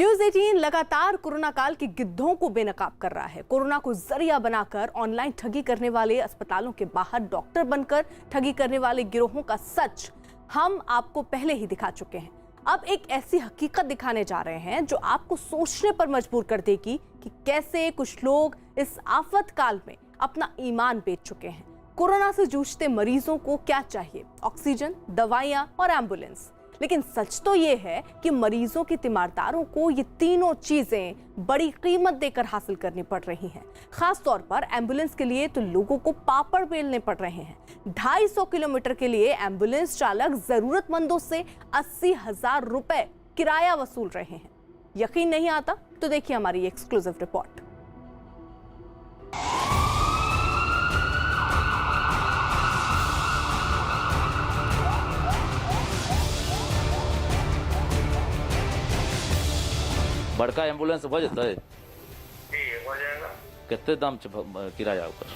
News 18 लगातार corona काल के गिद्धों को बेनकाब कर रहा है। कोरोना को जरिया बनाकर ऑनलाइन ठगी करने वाले, अस्पतालों के बाहर डॉक्टर बनकर ठगी करने वाले गिरोहों का सच हम आपको पहले ही दिखा चुके हैं। अब एक ऐसी हकीकत दिखाने जा रहे हैं जो आपको सोचने पर मजबूर कर देगी कि कैसे कुछ लोग इस आफत काल में अपना ईमान बेच चुके हैं। कोरोना से जूझते मरीजों को क्या चाहिए? ऑक्सीजन, दवाइयां और एम्बुलेंस। लेकिन सच तो ये है कि मरीजों के तीमारदारों को ये तीनों चीजें बड़ी कीमत देकर हासिल करनी पड़ रही हैं। खास तौर पर एम्बुलेंस के लिए तो लोगों को पापड़ बेलने पड़ रहे हैं। 250 किलोमीटर के लिए एम्बुलेंस चालक जरूरतमंदों से 80,000 रुपए किराया वसूल रहे हैं। यकीन नहीं आता तो देखिए हमारी एक्सक्लूसिव रिपोर्ट। बड़का एम्बुलेंस हो जाता है? हो जाएगा। कितने दाम किराया ऊपर?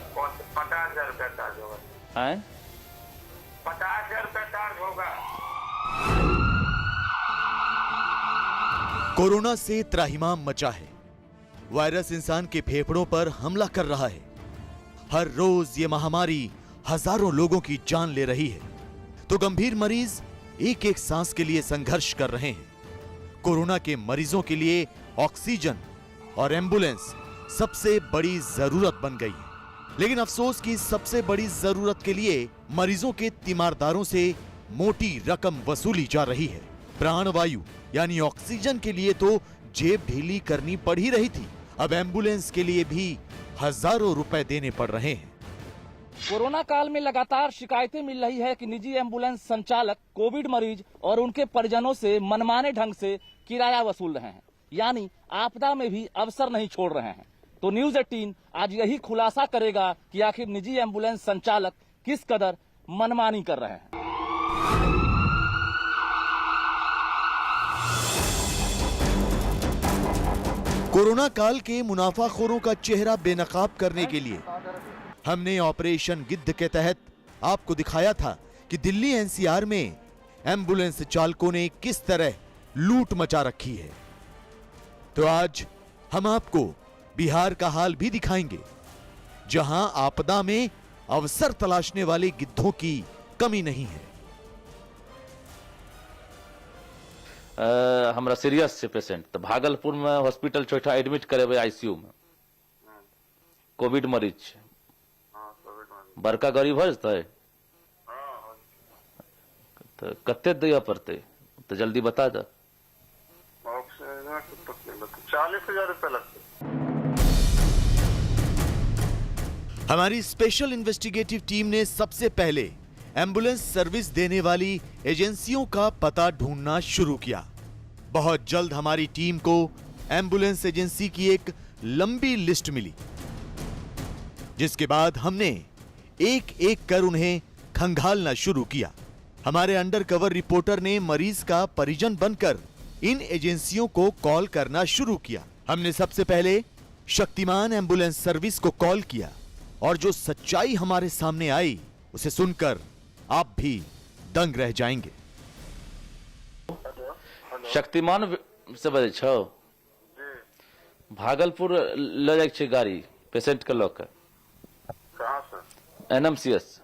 50,000 रुपया चार्ज होगा। हैं? 50,000 रुपया चार्ज होगा। कोरोना से त्राहिमाम मचा है। वायरस इंसान के फेफड़ों पर हमला कर रहा है। हर रोज ये महामारी हजारों लोगों की जान ले रही है, तो गंभीर मरीज एक एक सांस के लिए संघर्ष कर रहे हैं। कोरोना के मरीजों के लिए ऑक्सीजन और एम्बुलेंस सबसे बड़ी जरूरत बन गई है। लेकिन अफसोस कि सबसे बड़ी जरूरत के लिए मरीजों के तीमारदारों से मोटी रकम वसूली जा रही है। प्राणवायु यानी ऑक्सीजन के लिए तो जेब ढीली करनी पड़ ही रही थी, अब एम्बुलेंस के लिए भी हजारों रुपए देने पड़ रहे हैं। कोरोना काल में लगातार शिकायतें मिल रही है कि निजी एम्बुलेंस संचालक कोविड मरीज और उनके परिजनों से मनमाने ढंग से किराया वसूल रहे हैं, यानी आपदा में भी अवसर नहीं छोड़ रहे हैं। तो न्यूज 18 आज यही खुलासा करेगा कि आखिर निजी एम्बुलेंस संचालक किस कदर मनमानी कर रहे हैं। कोरोना काल के मुनाफाखोरों का चेहरा बेनकाब करने के लिए हमने ऑपरेशन गिद्ध के तहत आपको दिखाया था कि दिल्ली एनसीआर में एम्बुलेंस चालकों ने किस तरह लूट मचा रखी है। तो आज हम आपको बिहार का हाल भी दिखाएंगे, जहां आपदा में अवसर तलाशने वाले गिद्धों की कमी नहीं है। हमरा सीरियस है पेशेंट, तो भागलपुर में हॉस्पिटल छोटा एडमिट करे आईसीयू में। कोविड मरीज बड़का गरीब है तो कते दिया पड़ते तो जल्दी बता दो। 40,000 रुपया लगते। हमारी स्पेशल इन्वेस्टिगेटिव टीम ने सबसे पहले एम्बुलेंस सर्विस देने वाली एजेंसियों का पता ढूंढना शुरू किया। बहुत जल्द हमारी टीम को एम्बुलेंस एजेंसी की एक लंबी लिस्ट मिली, जिसके बाद हमने एक एक कर उन्हें खंगालना शुरू किया। हमारे अंडरकवर रिपोर्टर ने मरीज का परिजन बनकर इन एजेंसियों को कॉल करना शुरू किया। हमने सबसे पहले शक्तिमान एम्बुलेंस सर्विस को कॉल किया और जो सच्चाई हमारे सामने आई उसे सुनकर आप भी दंग रह जाएंगे। शक्तिमान से बजे छो भागलपुर ले जाए छे गाड़ी पेशेंट के लोग कहाँ से? एनएमसीएच।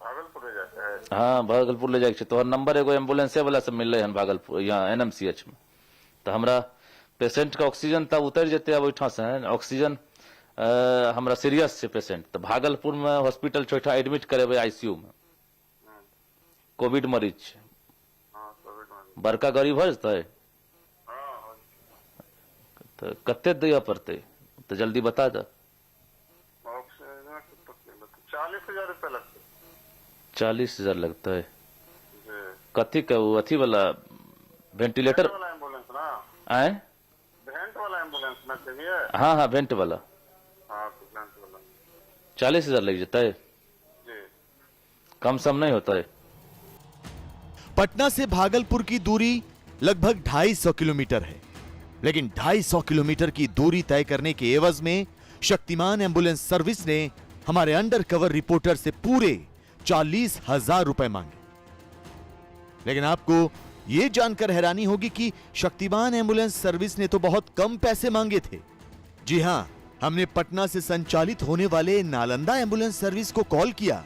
भागलपुर में जाता है। हाँ, भागलपुर ले जाए तो नंबर एगो एम्बुलेंस वाला से मिल रहे हैं भागलपुर यहाँ एनएमसीएच में। तो हमरा पेशेंट का ऑक्सीजन तब उतर जाते अब उठा से ऑक्सीजन हमरा सीरियस है पेशेंट, तो भागलपुर में हॉस्पिटल छोटा एडमिट करे आईसीयू में। कोविड मरीज बड़का गरीब है तो कते दिया पड़ते तो जल्दी बता दो। 40,000 रुपया लगते। 40,000 लगता है? कथी का वो अथी वाला वेंटिलेटर वाला एम्बुलेंस ना? आए? वेंट वाला एम्बुलेंस ना चाहिए? हाँ हाँ, वेंट वाला। हाँ, तो वेंट वाला 40,000 लग जाता है? जी। कम सम नहीं होता है? पटना से भागलपुर की दूरी लगभग 250 किलोमीटर है, लेकिन 250 किलोमीटर की दूरी तय करने के एवज में शक्तिमान एम्बुलेंस सर्विस ने हमारे अंडरकवर रिपोर्टर से पूरे 40,000 रुपए मांगे। लेकिन आपको ये जानकर हैरानी होगी कि शक्तिमान एम्बुलेंस सर्विस ने तो बहुत कम पैसे मांगे थे। जी हां, हमने पटना से संचालित होने वाले नालंदा एम्बुलेंस सर्विस को कॉल किया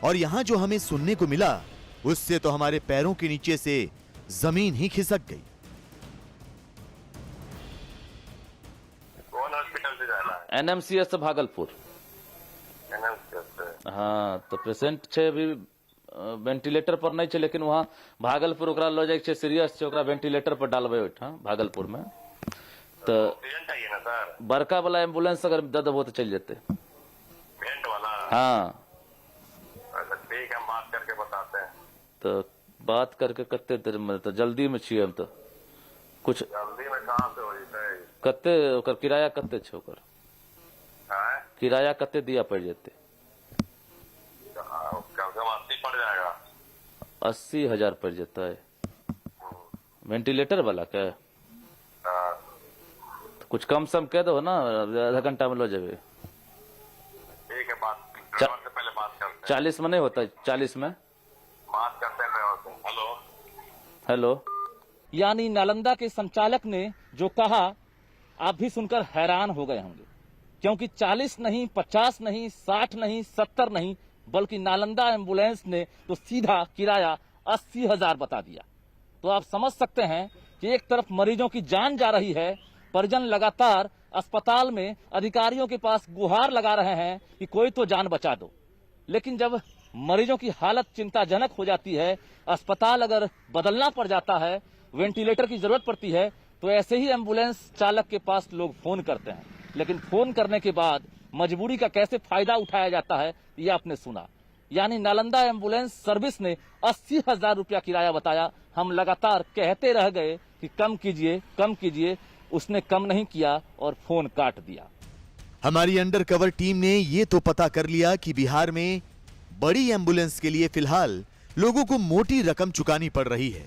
और यहां जो हमें सुनने को मिला उससे तो हमारे पैरों के नीचे से जमीन ही खिसक गई। कौन हॉस्पिटल से जाना है? एनएमसीएच भागलपुर। NMCH से। हाँ, तो पेशेंट छे अभी वेंटिलेटर पर नहीं छे, लेकिन वहाँ भागलपुर ओकरा लो जाए छे, सीरियस छे, ओकरा वेंटिलेटर पर डालबे ओठा भागलपुर में। तो ऑक्सीजन चाहिए ना सर? बड़का वाला एम्बुलेंस अगर दे देबो तो चल जेते। भेंट वाला? हाँ, अच्छा ठीक है, हम बात करके बताते हैं। तो बात करके कते देर में, तो जल्दी में छिए हम तो कुछ जल्दी में कहाँ से हो जैसे? कते ओकर किराया कते छे, ओकर किराया कते दिया पड़ जेते? कम से कम 80 पड़ जाएगा। 80,000 पड़ जाता है वेंटिलेटर वाला के। हाँ, तो कुछ कम सम कह दो ना, आधा घंटा में लो जाबे। ठीक है, बात ड्राइवर से पहले बात करते हैं। 40 में नहीं होता? 40 में बात करते हैं ड्राइवर से। Hello hello. यानी नालंदा के संचालक ने जो कहा आप भी सुनकर हैरान हो गए होंगे, क्योंकि 40 नहीं, 50 नहीं, 60 नहीं, 70 नहीं, बल्कि नालंदा एम्बुलेंस ने तो सीधा किराया 80,000 बता दिया। तो आप समझ सकते हैं कि एक तरफ मरीजों की जान जा रही है, परिजन लगातार अस्पताल में अधिकारियों के पास गुहार लगा रहे हैं कि कोई तो जान बचा दो। लेकिन जब मरीजों की हालत चिंताजनक हो जाती है, अस्पताल अगर बदलना पड़ जाता है, वेंटिलेटर की जरूरत पड़ती है, तो ऐसे ही एम्बुलेंस चालक के पास लोग फोन करते हैं। लेकिन फोन करने के बाद मजबूरी का कैसे फायदा उठाया जाता है, ये आपने सुना। यानी नालंदा एम्बुलेंस सर्विस ने 80,000 रुपया किराया बताया। हम लगातार कहते रह गए कि कम कीजिए, कम कीजिए। उसने कम नहीं किया और फोन काट दिया। हमारी अंडरकवर टीम ने ये तो पता कर लिया कि बिहार में बड़ी एम्बुलेंस के लिए फिलहाल लोगों को मोटी रकम चुकानी पड़ रही है,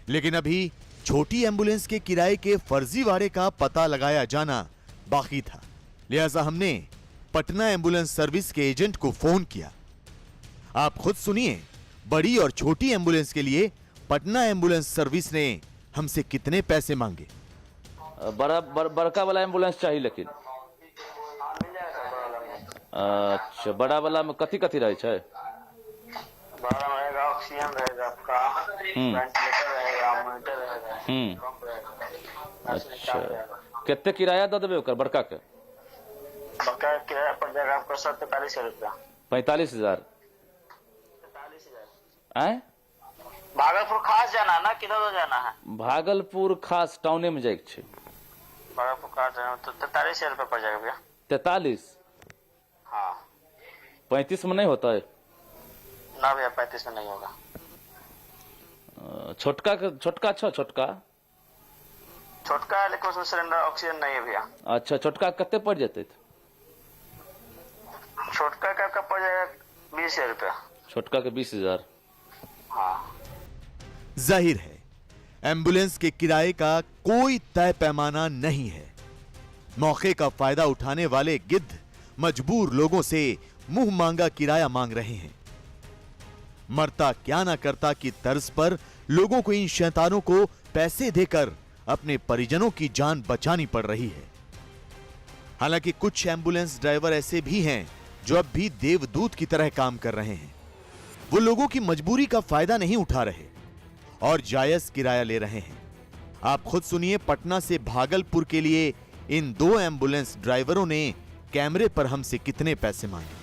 लेकिन अभी छोटी एम्बुलेंस के किराए के फर्जीवाड़े का पता लगाया जाना बाकी था। लिहाजा हमने पटना एम्बुलेंस सर्विस के एजेंट को फोन किया। आप खुद सुनिए, बड़ी और छोटी एम्बुलेंस के लिए पटना एम्बुलेंस सर्विस ने हमसे कितने पैसे मांगे। बड़का वाला एम्बुलेंस चाहिए, लेकिन अच्छा, बड़ा वाला में कथी कथी रहे छे? बड़ा रहेगा, ऑक्सीजन रहेगा आपका, वेंटिलेटर रहेगा, मॉनिटर रहेगा। अच्छा, कितने किराया दे देबे ओकर बड़का के? बकाया किराया पड़ जाएगा आपको 45,000 रुपया। 45,000? 45,000। आए भागलपुर खास जाना है ना, किधर जाना है? भागलपुर खास टाउने में जाए छे। भागलपुर खास जाना तो 43,000 रुपया पड़ जाएगा भैया। 43? हाँ 35 में नहीं होता है? ना भैया, 35 में नहीं होगा। छोटका छोटका छोटका है, लेकिन उसमें सिलेंडर ऑक्सीजन नहीं है भैया। अच्छा, छोटका कते पड़ जाते? छोटका का पड़ जाएगा 20,000 रुपया। छोटका के 20,000? हाँ, जाहिर है एम्बुलेंस के किराए का कोई तय पैमाना नहीं है। मौके का फायदा उठाने वाले गिद्ध मजबूर लोगों से मुंह मांगा किराया मांग रहे हैं। मरता क्या ना करता की तर्ज पर लोगों को इन शैतानों को पैसे देकर अपने परिजनों की जान बचानी पड़ रही है। हालांकि कुछ एम्बुलेंस ड्राइवर ऐसे भी हैं जो अब भी देवदूत की तरह काम कर रहे हैं। वो लोगों की मजबूरी का फायदा नहीं उठा रहे और जायज किराया ले रहे हैं। आप खुद सुनिए, पटना से भागलपुर के लिए इन दो एम्बुलेंस ड्राइवरों ने कैमरे पर हमसे कितने पैसे मांगे।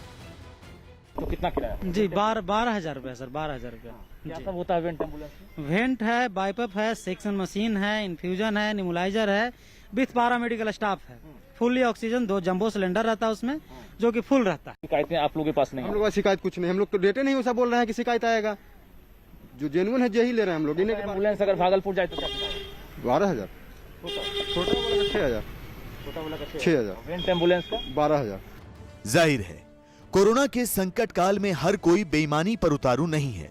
तो कितना किराया? जी 12,000 रुपया सर, 12,000 रुपया। क्या सब होता है वेंट एम्बुलेंस में? वेंट है, बाइपअप है, सेक्शन मशीन है, इन्फ्यूजन है, निमुलाइजर है, विथ पैरामेडिकल स्टाफ है, फुल्ली ऑक्सीजन, 2 जंबो सिलेंडर रहता है उसमें, जो कि फुल रहता है। शिकायतें आप लोगों के पास नहीं हम है? लोग का शिकायत कुछ नहीं, हम लोग तो डेटे नहीं वैसा बोल रहे हैं कि शिकायत आएगा। जो जेन्युइन है यही ले रहे हैं हम लोग। एम्बुलेंस अगर भागलपुर जाए तो क्या किराया? 12,000, छोटा वाला का 6,000, छोटा वाला का 6,000, वेंट एम्बुलेंस का 12,000। जाहिर है कोरोना के संकट काल में हर कोई बेईमानी पर उतारू नहीं है।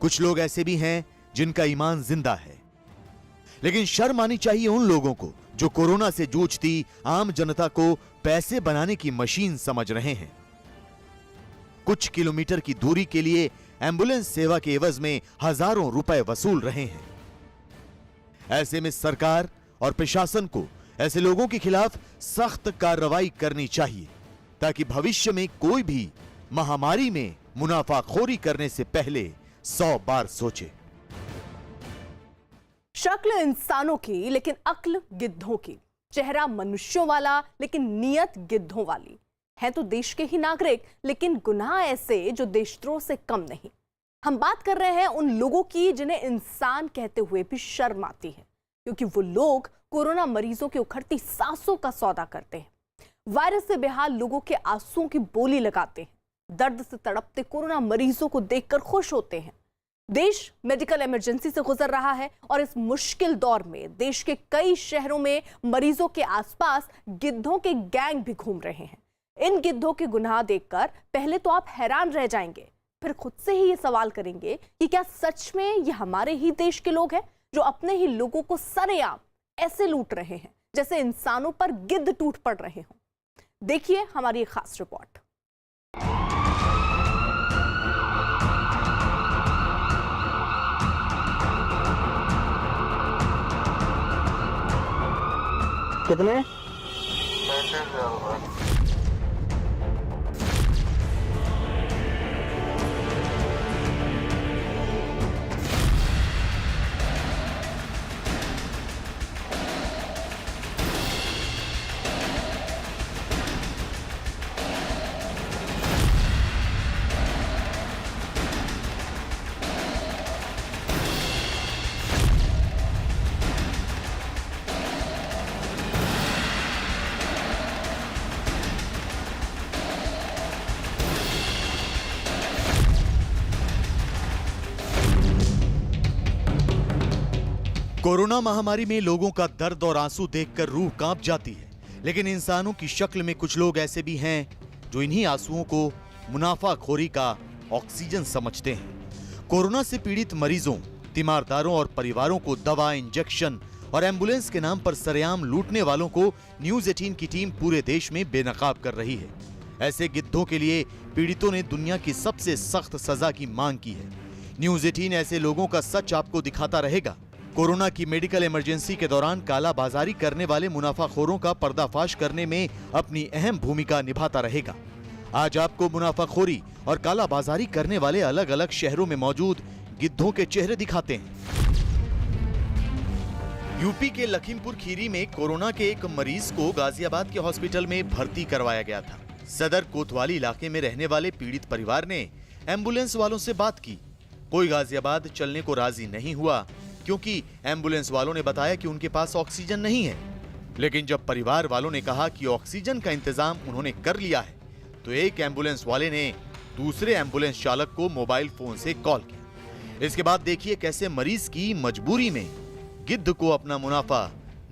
कुछ लोग ऐसे भी हैं जिनका ईमान जिंदा है, लेकिन शर्म आनी चाहिए उन लोगों को जो कोरोना से जूझती आम जनता को पैसे बनाने की मशीन समझ रहे हैं। कुछ किलोमीटर की दूरी के लिए एम्बुलेंस सेवा के एवज में हजारों रुपए वसूल रहे हैं। ऐसे में सरकार और प्रशासन को ऐसे लोगों के खिलाफ सख्त कार्रवाई करनी चाहिए ताकि भविष्य में कोई भी महामारी में मुनाफाखोरी करने से पहले 100 बार सोचे। शक्ल इंसानों की लेकिन अक्ल गिद्धों की, चेहरा मनुष्यों वाला लेकिन नीयत गिद्धों वाली। है तो देश के ही नागरिक लेकिन गुनाह ऐसे जो देशद्रोह से कम नहीं। हम बात कर रहे हैं उन लोगों की जिन्हें इंसान कहते हुए भी शर्म आती है, क्योंकि वो लोग कोरोना मरीजों की उखड़ती सांसों का सौदा करते हैं, वायरस से बेहाल लोगों के आंसुओं की बोली लगाते हैं, दर्द से तड़पते कोरोना मरीजों को देखकर खुश होते हैं। देश मेडिकल इमरजेंसी से गुजर रहा है और इस मुश्किल दौर में देश के कई शहरों में मरीजों के आसपास गिद्धों के गैंग भी घूम रहे हैं। इन गिद्धों के गुनाह देखकर पहले तो आप हैरान रह जाएंगे, फिर खुद से ही ये सवाल करेंगे कि क्या सच में ये हमारे ही देश के लोग हैं जो अपने ही लोगों को सरेआम ऐसे लूट रहे हैं जैसे इंसानों पर गिद्ध टूट पड़ रहे हों। देखिए हमारी एक खास रिपोर्ट। कितने? 35,000 कोरोना महामारी में लोगों का दर्द और आंसू देखकर रूह कांप जाती है, लेकिन इंसानों की शक्ल में कुछ लोग ऐसे भी हैं जो इन्हीं आंसुओं को मुनाफाखोरी का ऑक्सीजन समझते हैं। कोरोना से पीड़ित मरीजों, तीमारदारों और परिवारों को दवा, इंजेक्शन और एम्बुलेंस के नाम पर सरेआम लूटने वालों को न्यूज 18 की टीम पूरे देश में बेनकाब कर रही है। ऐसे गिद्धों के लिए पीड़ितों ने दुनिया की सबसे सख्त सजा की मांग की है। न्यूज 18 ऐसे लोगों का सच आपको दिखाता रहेगा। कोरोना की मेडिकल इमरजेंसी के दौरान कालाबाजारी करने वाले मुनाफाखोरों का पर्दाफाश करने में अपनी अहम भूमिका निभाता रहेगा। आज आपको मुनाफाखोरी और कालाबाजारी करने वाले अलग अलग शहरों में मौजूद गिद्धों के चेहरे दिखाते हैं। यूपी के लखीमपुर खीरी में कोरोना के एक मरीज को गाजियाबाद के हॉस्पिटल में भर्ती करवाया गया था। सदर कोतवाली इलाके में रहने वाले पीड़ित परिवार ने एम्बुलेंस वालों से बात की। कोई गाजियाबाद चलने को राजी नहीं हुआ क्योंकि एम्बुलेंस वालों ने बताया कि उनके पास ऑक्सीजन नहीं है। लेकिन जब परिवार वालों ने कहा कि ऑक्सीजन का इंतजाम उन्होंने कर लिया है, तो एक एम्बुलेंस वाले ने दूसरे एम्बुलेंस चालक को मोबाइल फोन से कॉल किया। इसके बाद देखिए कैसे मरीज की मजबूरी में गिद्ध को अपना मुनाफा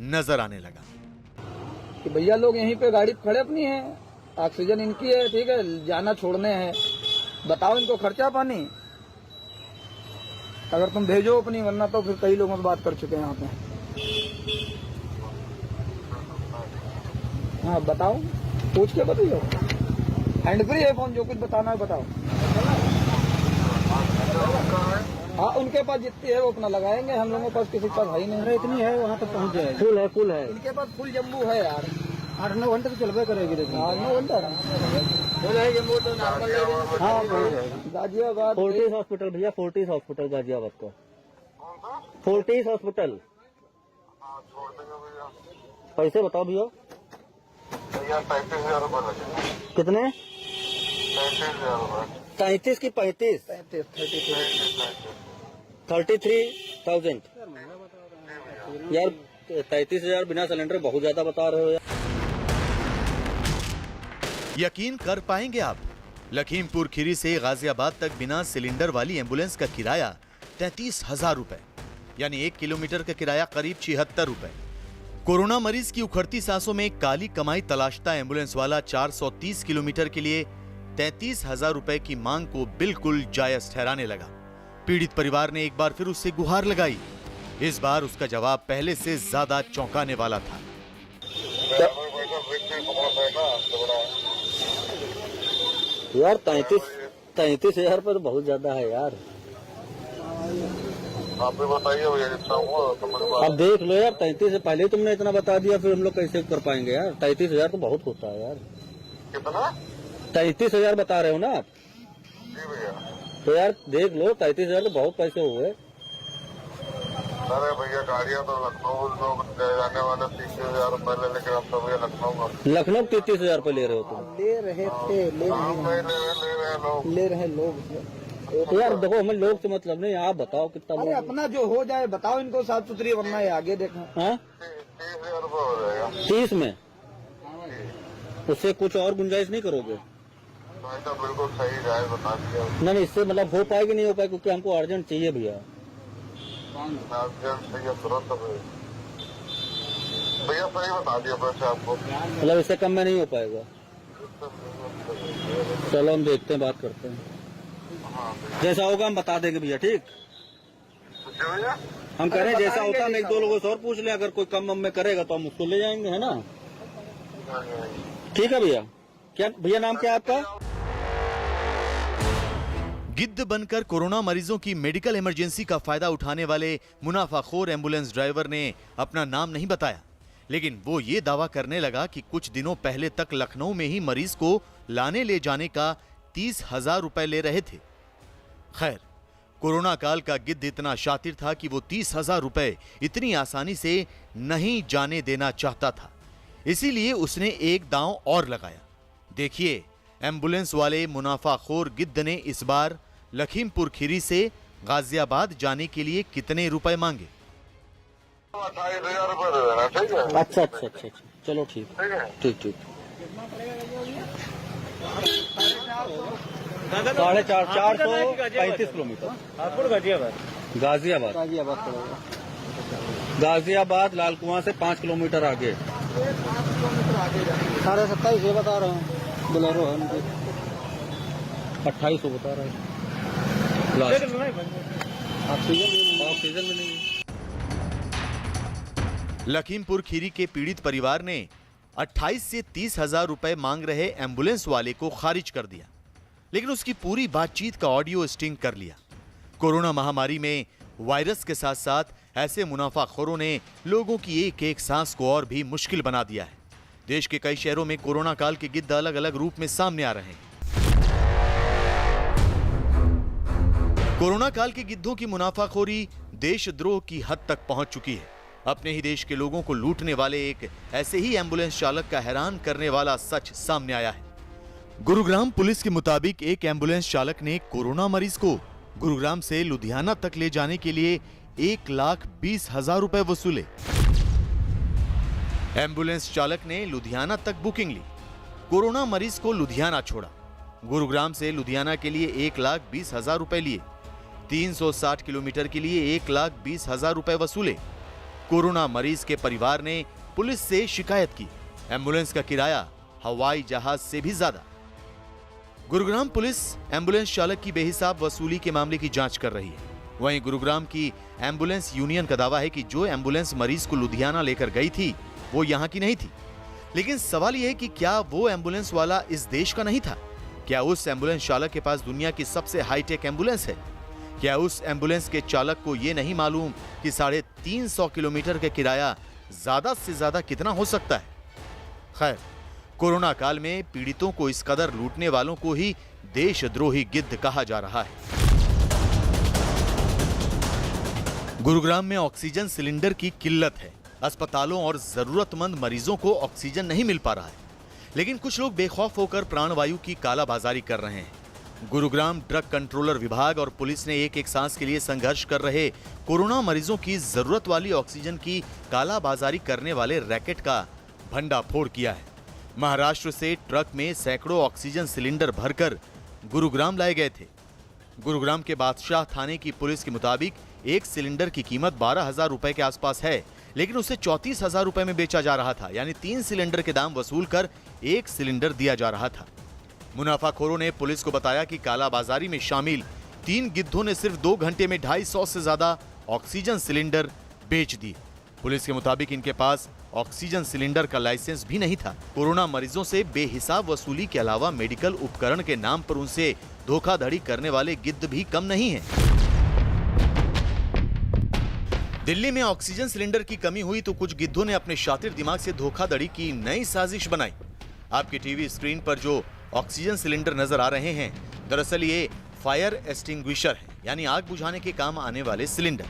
नजर आने लगा। कि भैया लोग यहीं पे गाड़ी खड़े अपनी है, ऑक्सीजन इनकी है, ठीक है, जाना छोड़ने हैं, बताओ इनको खर्चा पानी अगर तुम भेजो अपनी, वरना तो फिर कई लोगों से बात कर चुके हैं यहाँ पे। हाँ बताओ, पूछ के बताइए। हैंड फ्री है फोन, जो कुछ बताना है बताओ। हाँ उनके पास जितनी है वो अपना लगाएंगे, हम लोगों के पास किसी के पास है ही नहीं। इतनी है वहाँ तक पहुँच जाएगी। फुल है, फुल है इनके पास, फुल जम्बू है यार। 8-9 घंटे तो चलबे करेगी। 8-9 घंटा गाजियाबाद फोर्टिस हॉस्पिटल भैया, फोर्टिस हॉस्पिटल गाजियाबाद का। Fortis hospital. पैसे बताओ भैया। 35,000 रुपये लगे। कितने? 35,000 रुपये। 35 की 35? 33,000 यार। 33,000 बिना सिलेंडर बहुत ज्यादा बता रहे हो यार। यकीन कर पाएंगे आप, लखीमपुर खीरी से गाजियाबाद तक बिना सिलेंडर वाली एम्बुलेंस का किराया 33,000 रुपए, यानी 1 किलोमीटर का किराया करीब 76 रुपए। कोरोना मरीज की उखड़ती सांसों में काली कमाई तलाशता एम्बुलेंस वाला 430 किलोमीटर के लिए 33,000 रुपए की मांग को बिल्कुल जायज ठहराने लगा। पीड़ित परिवार ने एक बार फिर उससे गुहार लगाई। इस बार उसका जवाब पहले से ज्यादा चौंकाने वाला था। यार 33,000 पर बहुत ज्यादा है यार। आप भी बताइए भैया जितना हुआ तो मेरे अब पास। देख लो यार, 33 से पहले तुमने इतना बता दिया, फिर हम लोग कैसे कर पाएंगे यार? 33,000 तो बहुत होता है यार। कितना? 33,000 बता रहे हो ना आप? जी भैया। तो यार देख लो, 33,000 तो बहुत पैसे हुए। अरे भैया गाड़ियाँ तो लखनऊ लोग जाने वाले 30,000 रुपए ले, लेकिन हम तो भैया लखनऊ का लखनऊ 33,000 रुपये ले रहे हो तुम? ले रहे थे, काम नहीं ले रहे लोग। ले रहे लोग। तो यार देखो, हमें लोग से मतलब नहीं, आप बताओ कितना अरे लोग। अपना जो हो जाए बताओ इनको साफ सुथरी, वरना ये आगे देखो। हाँ, 30,000 रुपए हो जाएगा। 30 में उससे कुछ और गुंजाइश नहीं करोगे? भाई तो बिल्कुल सही जाए बता दिया। नहीं, इससे मतलब हो पाएगी नहीं हो पाएगी, क्योंकि हमको अर्जेंट चाहिए भैया। भैया तुरंत भैया सही बता दिया पैसे आपको। मतलब इससे कम में नहीं हो पाएगा। चलो हम देखते हैं, बात करते हैं, जैसा होगा हम बता देंगे भैया। ठीक, जी भैया। हम करें जैसा होता है, हम एक दो लोगों से और पूछ लें, अगर कोई कम वम में करेगा तो हम उसको ले जाएंगे, है ना? ठीक है भैया। क्या भैया नाम क्या है आपका? गिद्ध बनकर कोरोना मरीजों की मेडिकल इमरजेंसी का फायदा उठाने वाले मुनाफाखोर एम्बुलेंस ड्राइवर ने अपना नाम नहीं बताया, लेकिन वो ये दावा करने लगा कि कुछ दिनों पहले तक लखनऊ में ही मरीज को लाने ले जाने का 30,000 रुपए ले रहे थे। खैर, कोरोना काल का गिद्ध इतना शातिर था कि वो 30,000 रुपए इतनी आसानी से नहीं जाने देना चाहता था। इसीलिए उसने एक दांव और लगाया। देखिए, एम्बुलेंस वाले मुनाफाखोर गिद्ध ने इस बार लखीमपुर खीरी से गाजियाबाद जाने के लिए कितने रुपए मांगे। 28,000 रुपए दे देना, ठीक है? अच्छा अच्छा अच्छा अच्छा, चलो ठीक ठीक है। ठीक ठीक। 435 किलोमीटर गाजियाबाद। गाजियाबाद लाल कुआं से 5 किलोमीटर आगे। 27,500 बता रहा हूँ, बोलेरो है उनकी। 2800 बता रहा है। ऑक्सीजन में नहीं। लखीमपुर खीरी के पीड़ित परिवार ने 28 से 30,000 रुपए मांग रहे एम्बुलेंस वाले को खारिज कर दिया, लेकिन उसकी पूरी बातचीत का ऑडियो स्टिंग कर लिया। कोरोना महामारी में वायरस के साथ साथ ऐसे मुनाफाखोरों ने लोगों की एक एक सांस को और भी मुश्किल बना दिया है। देश के कई शहरों में कोरोना काल के गिद्ध अलग अलग रूप में सामने आ रहे हैं। कोरोना काल के गिद्धों की मुनाफाखोरी देशद्रोह की हद तक पहुंच चुकी है। अपने ही देश के लोगों को लूटने वाले एक ऐसे ही एम्बुलेंस चालक का हैरान करने वाला सच सामने आया है। गुरुग्राम पुलिस के मुताबिक एक एम्बुलेंस चालक ने कोरोना मरीज को गुरुग्राम से लुधियाना तक ले जाने के लिए 1,20,000 रुपए वसूले। एम्बुलेंस चालक ने लुधियाना तक बुकिंग ली, कोरोना मरीज को लुधियाना छोड़ा, गुरुग्राम से लुधियाना के लिए 1,20,000 रुपए लिए, 360 किलोमीटर के लिए 1,20,000 रुपए वसूले। कोरोना मरीज के परिवार ने पुलिस से शिकायत की। एम्बुलेंस का किराया हवाई जहाज से भी ज्यादा। गुरुग्राम पुलिस एम्बुलेंस चालक की बेहिसाब वसूली के मामले की जांच कर रही है। वहीं गुरुग्राम की एम्बुलेंस यूनियन का दावा है कि जो एम्बुलेंस मरीज को लुधियाना लेकर गई थी वो यहां की नहीं थी। लेकिन सवाल यह है कि क्या वो एम्बुलेंस वाला इस देश का नहीं था? क्या उस एम्बुलेंस चालक के पास दुनिया की सबसे हाईटेक एम्बुलेंस है? क्या उस एम्बुलेंस के चालक को यह नहीं मालूम कि 350 किलोमीटर का किराया ज्यादा से ज्यादा कितना हो सकता है? खैर, कोरोना काल में पीड़ितों को इस कदर लूटने वालों को ही देशद्रोही गिद्ध कहा जा रहा है। गुरुग्राम में ऑक्सीजन सिलेंडर की किल्लत है। अस्पतालों और जरूरतमंद मरीजों को ऑक्सीजन नहीं मिल पा रहा है, लेकिन कुछ लोग बेखौफ होकर प्राणवायु की कालाबाजारी कर रहे हैं। गुरुग्राम ड्रग कंट्रोलर विभाग और पुलिस ने एक एक सांस के लिए संघर्ष कर रहे कोरोना मरीजों की जरूरत वाली ऑक्सीजन की कालाबाजारी करने वाले रैकेट का भंडाफोड़ किया है। महाराष्ट्र से ट्रक में सैकड़ों ऑक्सीजन सिलेंडर भरकर गुरुग्राम लाए गए थे। गुरुग्राम के बादशाह थाने की पुलिस के मुताबिक एक सिलेंडर की कीमत 12,000 रुपए के आसपास है, लेकिन उसे 34,000 रुपए में बेचा जा रहा था, यानी 3 सिलेंडर के दाम वसूल कर 1 सिलेंडर दिया जा रहा था। मुनाफाखोरों ने पुलिस को बताया कि कालाबाजारी में शामिल 3 गिद्धों ने सिर्फ 2 घंटे में 250 से ज्यादा ऑक्सीजन सिलेंडर बेच दिए। पुलिस के मुताबिक इनके पास ऑक्सीजन सिलेंडर का लाइसेंस भी नहीं था। कोरोना मरीजों से बेहिसाब वसूली के अलावा मेडिकल उपकरण के नाम पर उनसे धोखाधड़ी करने वाले गिद्ध भी कम नहीं हैं। दिल्ली में ऑक्सीजन सिलेंडर की कमी हुई तो कुछ गिद्धों ने अपने शातिर दिमाग से धोखाधड़ी की नई साजिश बनाई। आपकी टीवी स्क्रीन पर जो ऑक्सीजन सिलेंडर नजर आ रहे हैं, दरअसल ये फायर एक्सटिंग्विशर है, यानी आग बुझाने के काम आने वाले सिलेंडर।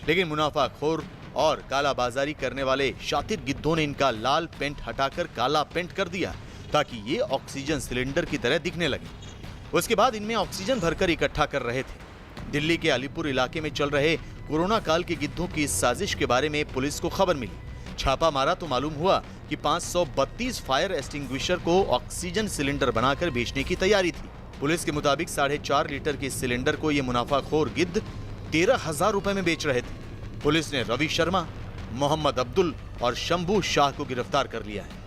लेकिन मुनाफाखोर और कालाबाजारी करने वाले शातिर गिद्धों ने इनका लाल पेंट हटाकर काला पेंट कर दिया ताकि ये ऑक्सीजन सिलेंडर की तरह दिखने लगे। उसके बाद इनमें ऑक्सीजन भरकर इकट्ठा कर रहे थे। दिल्ली के अलीपुर इलाके में चल रहे कोरोना काल के गिद्धों की इस साजिश के बारे में पुलिस को खबर मिली। छापा मारा तो मालूम हुआ कि 532 फायर एक्सटिंग्विशर को ऑक्सीजन सिलेंडर बनाकर बेचने की तैयारी थी। पुलिस के मुताबिक 4.5 लीटर के इस सिलेंडर को ये मुनाफाखोर गिद्ध 13,000 रुपए में बेच रहे थे। पुलिस ने रवि शर्मा, मोहम्मद अब्दुल और शंभू शाह को गिरफ्तार कर लिया है।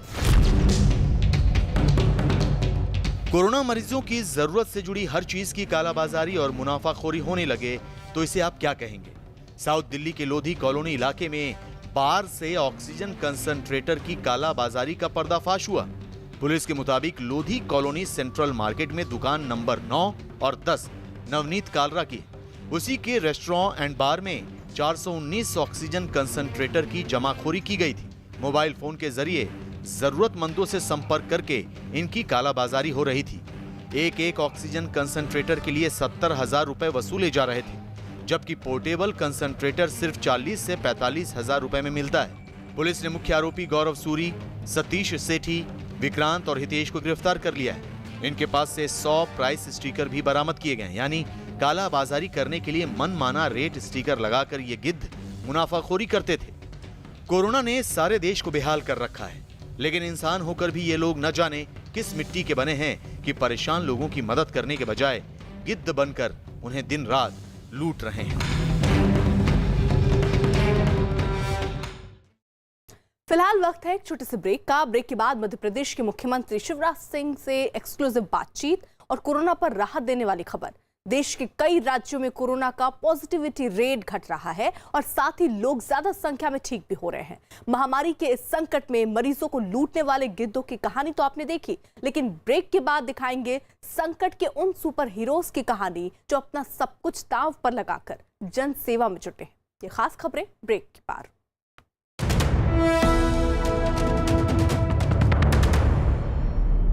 कोरोना मरीजों की जरूरत से जुड़ी हर चीज की कालाबाजारी और मुनाफाखोरी होने लगे तो इसे आप क्या कहेंगे? साउथ दिल्ली के लोधी कॉलोनी इलाके में बार से ऑक्सीजन कंसंट्रेटर की कालाबाजारी का पर्दाफाश हुआ। पुलिस के मुताबिक लोधी कॉलोनी सेंट्रल मार्केट में दुकान नंबर 9 और 10 नवनीत कालरा की, उसी के रेस्टोरेंट एंड बार में 419 ऑक्सीजन कंसंट्रेटर की जमाखोरी की गई थी। मोबाइल फोन के जरिए जरूरतमंदों से संपर्क करके इनकी कालाबाजारी हो रही थी। एक ऑक्सीजन कंसंट्रेटर के लिए 70,000 रुपए वसूले जा रहे थे, जबकि पोर्टेबल कंसंट्रेटर सिर्फ 40 से 45,000 रुपए में मिलता है। पुलिस ने मुख्य आरोपी गौरव सूरी, सतीश सेठी, विक्रांत और हितेश को गिरफ्तार कर लिया है। इनके पास से 100 प्राइस स्टिकर भी बरामद किए गए, यानी कालाबाजारी करने के लिए मनमाना रेट स्टिकर लगाकर ये गिद्ध मुनाफाखोरी करते थे। कोरोना ने सारे देश को बेहाल कर रखा है, लेकिन इंसान होकर भी ये लोग न जाने किस मिट्टी के बने हैं कि परेशान लोगों की मदद करने के बजाय गिद्ध बनकर उन्हें दिन रात लूट रहे हैं। फिलहाल वक्त है एक छोटे से ब्रेक का। ब्रेक के बाद मध्य प्रदेश के मुख्यमंत्री शिवराज सिंह से एक्सक्लूसिव बातचीत और कोरोना पर राहत देने वाली खबर। देश के कई राज्यों में कोरोना का पॉजिटिविटी रेट घट रहा है और साथ ही लोग ज्यादा संख्या में ठीक भी हो रहे हैं। महामारी के इस संकट में मरीजों को लूटने वाले गिद्धों की कहानी तो आपने देखी, लेकिन ब्रेक के बाद दिखाएंगे संकट के उन सुपर हीरोज की कहानी जो अपना सब कुछ दांव पर लगाकर जन सेवा में जुटे हैं। ये खास खबरें ब्रेक के बाद।